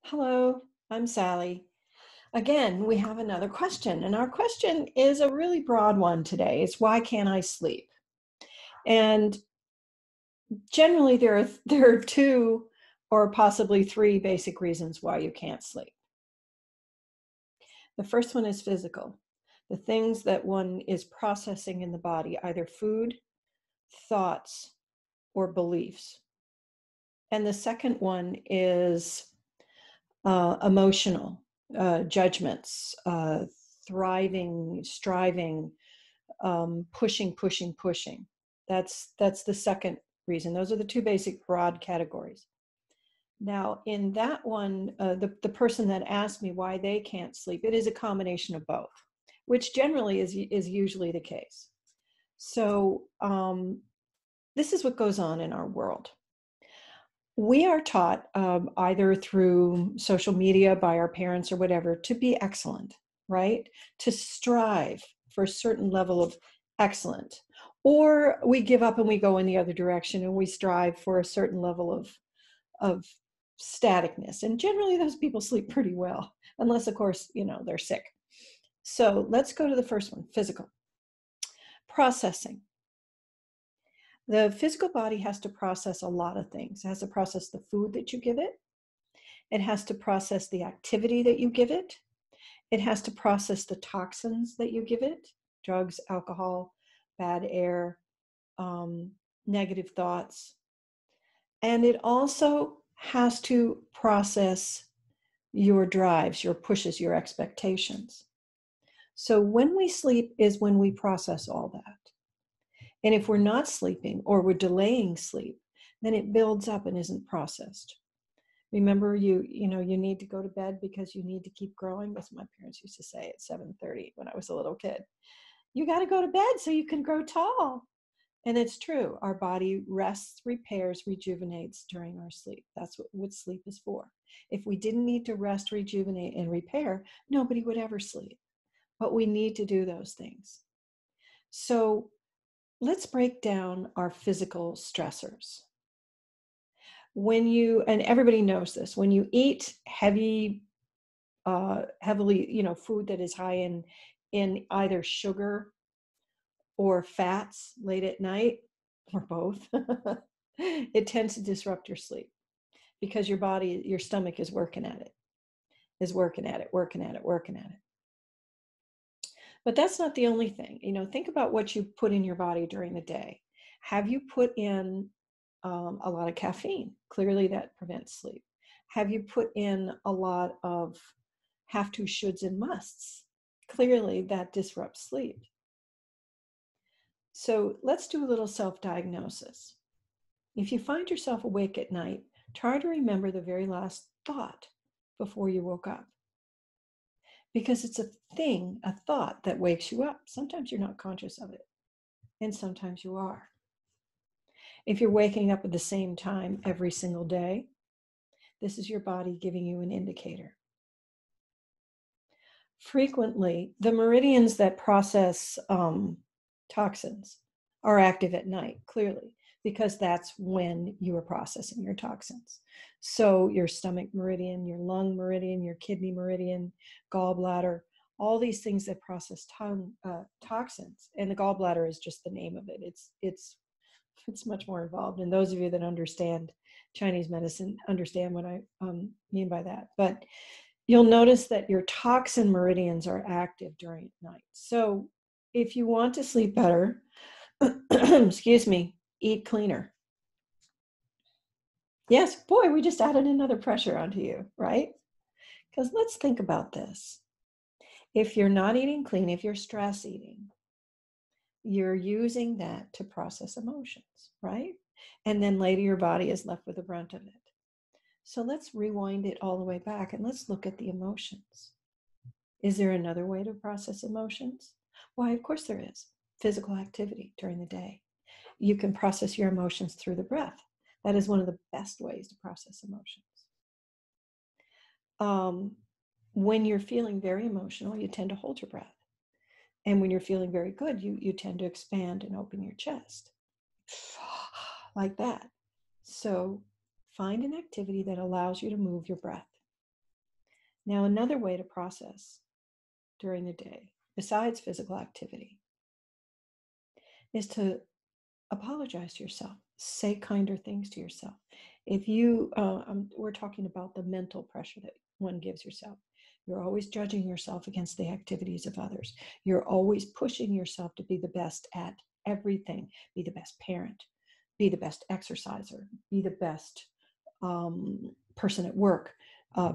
Hello, I'm Sally. Again, we have another question, and our question is a really broad one today. It's why can't I sleep? And generally, there are two or possibly three basic reasons why you can't sleep. The first one is physical, the things that one is processing in the body, either food, thoughts, or beliefs. And the second one is emotional judgments, thriving, striving, pushing. That's the second reason. Those are the two basic broad categories. Now, in that one, the person that asked me why they can't sleep, it is a combination of both, which generally is usually the case. So this is what goes on in our world. We are taught either through social media by our parents or whatever to be excellent, right? To strive for a certain level of excellent. Or we give up and we go in the other direction and we strive for a certain level of staticness. And generally those people sleep pretty well, unless of course, they're sick. So let's go to the first one, physical. Processing. The physical body has to process a lot of things. It has to process the food that you give it. It has to process the activity that you give it. It has to process the toxins that you give it, drugs, alcohol, bad air, negative thoughts. And it also has to process your drives, your pushes, your expectations. So when we sleep is when we process all that. And if we're not sleeping or we're delaying sleep, then it builds up and isn't processed. Remember, you need to go to bed because you need to keep growing. That's what my parents used to say at 7:30 when I was a little kid. You got to go to bed so you can grow tall. And it's true. Our body rests, repairs, rejuvenates during our sleep. That's what sleep is for. If we didn't need to rest, rejuvenate, and repair, nobody would ever sleep. But we need to do those things. So let's break down our physical stressors. And everybody knows this, when you eat heavily, food that is high in either sugar or fats late at night, or both, it tends to disrupt your sleep because your stomach is working at it. But that's not the only thing. Think about what you put in your body during the day. Have you put in a lot of caffeine? Clearly that prevents sleep. Have you put in a lot of have to, shoulds, and musts? Clearly that disrupts sleep. So let's do a little self-diagnosis. If you find yourself awake at night, try to remember the very last thought before you woke up. Because it's a thought that wakes you up. Sometimes you're not conscious of it, and sometimes you are. If you're waking up at the same time every single day, this is your body giving you an indicator. Frequently, the meridians that process toxins are active at night, clearly, because that's when you are processing your toxins. So your stomach meridian, your lung meridian, your kidney meridian, gallbladder, all these things that process toxins. And the gallbladder is just the name of it. It's much more involved. And those of you that understand Chinese medicine understand what I mean by that. But you'll notice that your toxin meridians are active during night. So if you want to sleep better, excuse me, eat cleaner. Yes, boy, we just added another pressure onto you, right? Because let's think about this. If you're not eating clean, if you're stress eating, you're using that to process emotions, right? And then later your body is left with the brunt of it. So let's rewind it all the way back and let's look at the emotions. Is there another way to process emotions? Why, of course there is. Physical activity during the day. You can process your emotions through the breath. That is one of the best ways to process emotions. When you're feeling very emotional, you tend to hold your breath. And when you're feeling very good, you tend to expand and open your chest. Like that. So find an activity that allows you to move your breath. Now, another way to process during the day, besides physical activity, is to apologize to yourself. Say kinder things to yourself. If you, we're talking about the mental pressure that one gives yourself. You're always judging yourself against the activities of others. You're always pushing yourself to be the best at everything. Be the best parent. Be the best exerciser. Be the best person at work.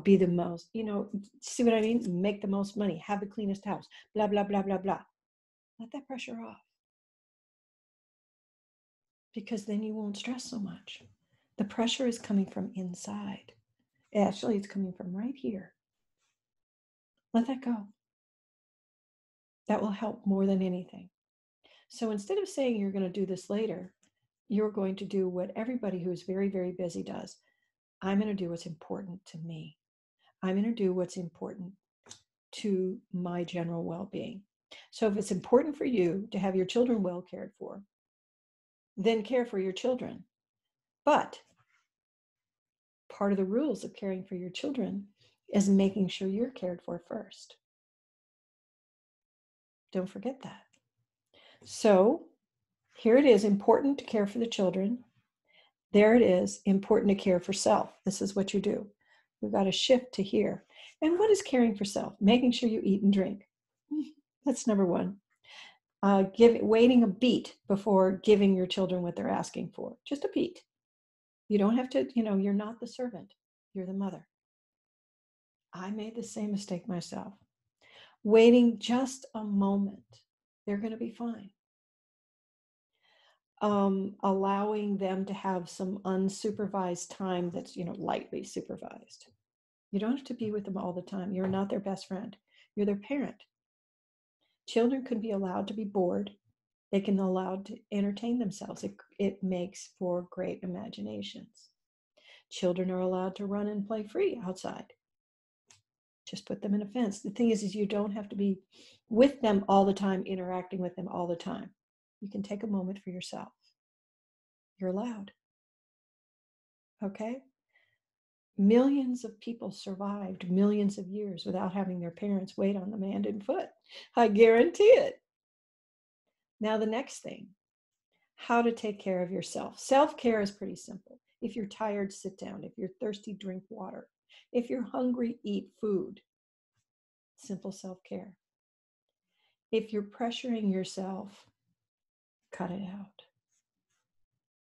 Be the most, see what I mean? Make the most money. Have the cleanest house. Blah, blah, blah, blah, blah. Let that pressure off, because then you won't stress so much. The pressure is coming from inside. Actually, it's coming from right here. Let that go. That will help more than anything. So instead of saying you're going to do this later, you're going to do what everybody who's very, very busy does. I'm going to do what's important to me. I'm going to do what's important to my general well-being. So if it's important for you to have your children well cared for, then care for your children. But part of the rules of caring for your children is making sure you're cared for first. Don't forget that. So here it is, important to care for the children. There it is, important to care for self. This is what you do. You've got to shift to here. And what is caring for self? Making sure you eat and drink. That's number one. Waiting a beat before giving your children what they're asking for. Just a beat. You don't have to, you're not the servant. You're the mother. I made the same mistake myself. Waiting just a moment. They're going to be fine. Allowing them to have some unsupervised time that's, lightly supervised. You don't have to be with them all the time. You're not their best friend. You're their parent. Children can be allowed to be bored. They can be allowed to entertain themselves. It makes for great imaginations. Children are allowed to run and play free outside. Just put them in a fence. The thing is you don't have to be with them all the time, interacting with them all the time. You can take a moment for yourself. You're allowed. Okay? Millions of people survived millions of years without having their parents wait on them hand and foot. I guarantee it. Now, the next thing, how to take care of yourself. Self-care is pretty simple. If you're tired, sit down. If you're thirsty, drink water. If you're hungry, eat food. Simple self-care. If you're pressuring yourself, cut it out.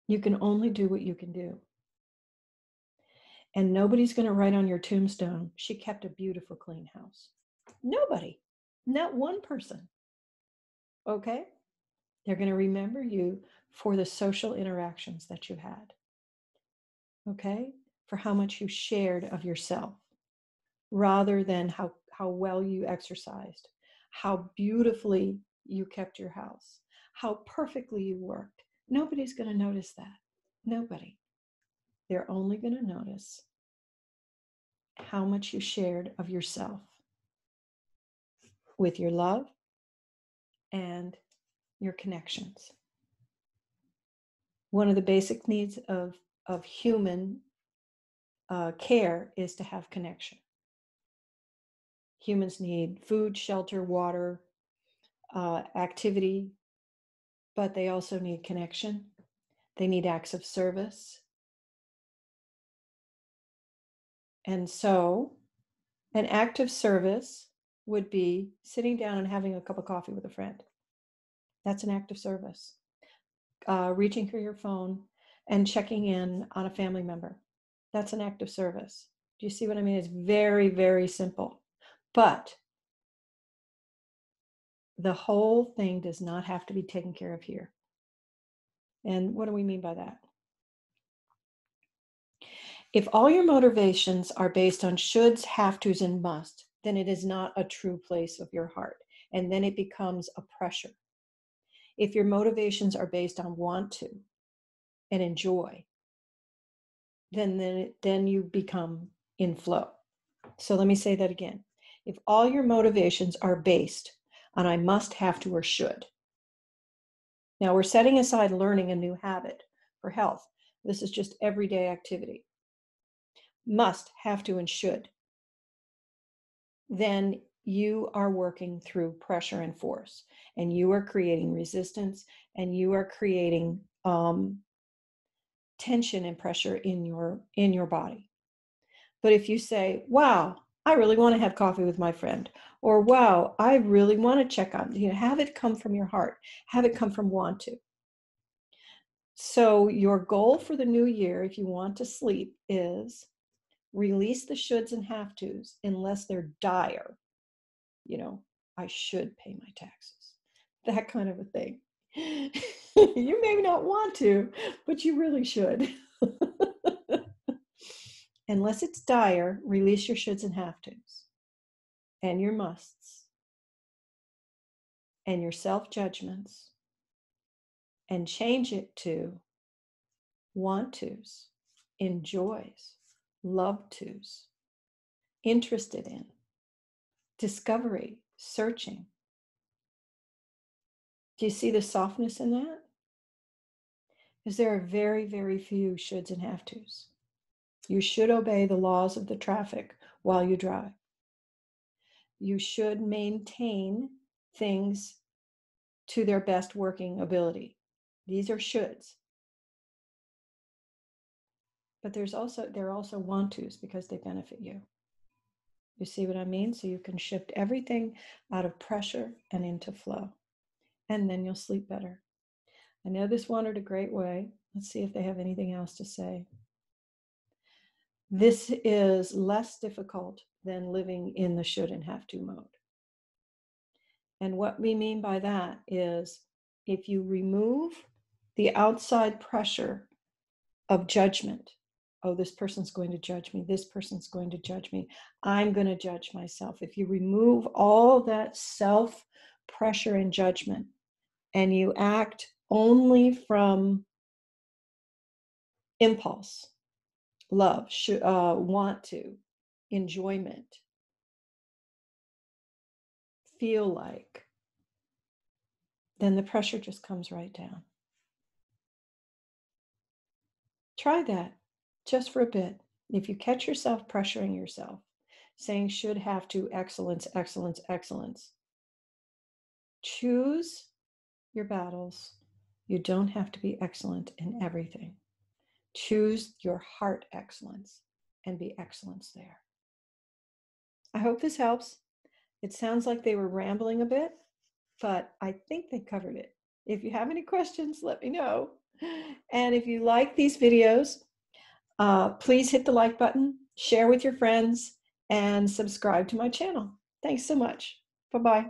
You can only do what you can do. And nobody's going to write on your tombstone, she kept a beautiful, clean house. Nobody. Not one person. Okay? They're going to remember you for the social interactions that you had. Okay? For how much you shared of yourself, rather than how well you exercised, how beautifully you kept your house, how perfectly you worked. Nobody's going to notice that. Nobody. They're only going to notice how much you shared of yourself with your love and your connections. One of the basic needs of human care is to have connection. Humans need food, shelter, water, activity, but they also need connection. They need acts of service. And so an act of service would be sitting down and having a cup of coffee with a friend. That's an act of service. Reaching for your phone and checking in on a family member. That's an act of service. Do you see what I mean? It's very, very simple. But the whole thing does not have to be taken care of here. And what do we mean by that? If all your motivations are based on shoulds, have tos, and must, then it is not a true place of your heart. And then it becomes a pressure. If your motivations are based on want to and enjoy, then you become in flow. So let me say that again. If all your motivations are based on I must, have to, or should. Now we're setting aside learning a new habit for health. This is just everyday activity. Must, have to, and should. then you are working through pressure and force, and you are creating resistance, and you are creating tension and pressure in your body. But if you say, wow, I really want to have coffee with my friend, or wow, I really want to check on, have it come from your heart, have it come from want to. So your goal for the new year, if you want to sleep, is release the shoulds and have tos unless they're dire. I should pay my taxes, that kind of a thing. You may not want to, but you really should. Unless it's dire, release your shoulds and have tos and your musts and your self-judgments, and change it to want tos, enjoys, love tos, interested in, discovery, searching. Do you see the softness in that? Because there are very, very few shoulds and have tos. You should obey the laws of the traffic while you drive. You should maintain things to their best working ability. These are shoulds. But there are also want tos because they benefit you. You see what I mean? So you can shift everything out of pressure and into flow. And then you'll sleep better. I know this wandered a great way. Let's see if they have anything else to say. This is less difficult than living in the should and have to mode. And what we mean by that is if you remove the outside pressure of judgment, oh, this person's going to judge me, this person's going to judge me, I'm going to judge myself. If you remove all that self pressure and judgment, and you act only from impulse, love, want to, enjoyment, feel like, then the pressure just comes right down. Try that just for a bit. If you catch yourself pressuring yourself, saying should, have to, excellence, excellence, excellence, choose your battles. You don't have to be excellent in everything. Choose your heart excellence and be excellence there. I hope this helps. It sounds like they were rambling a bit, but I think they covered it. If you have any questions, let me know. And if you like these videos, please hit the like button, share with your friends, and subscribe to my channel. Thanks so much. Bye-bye.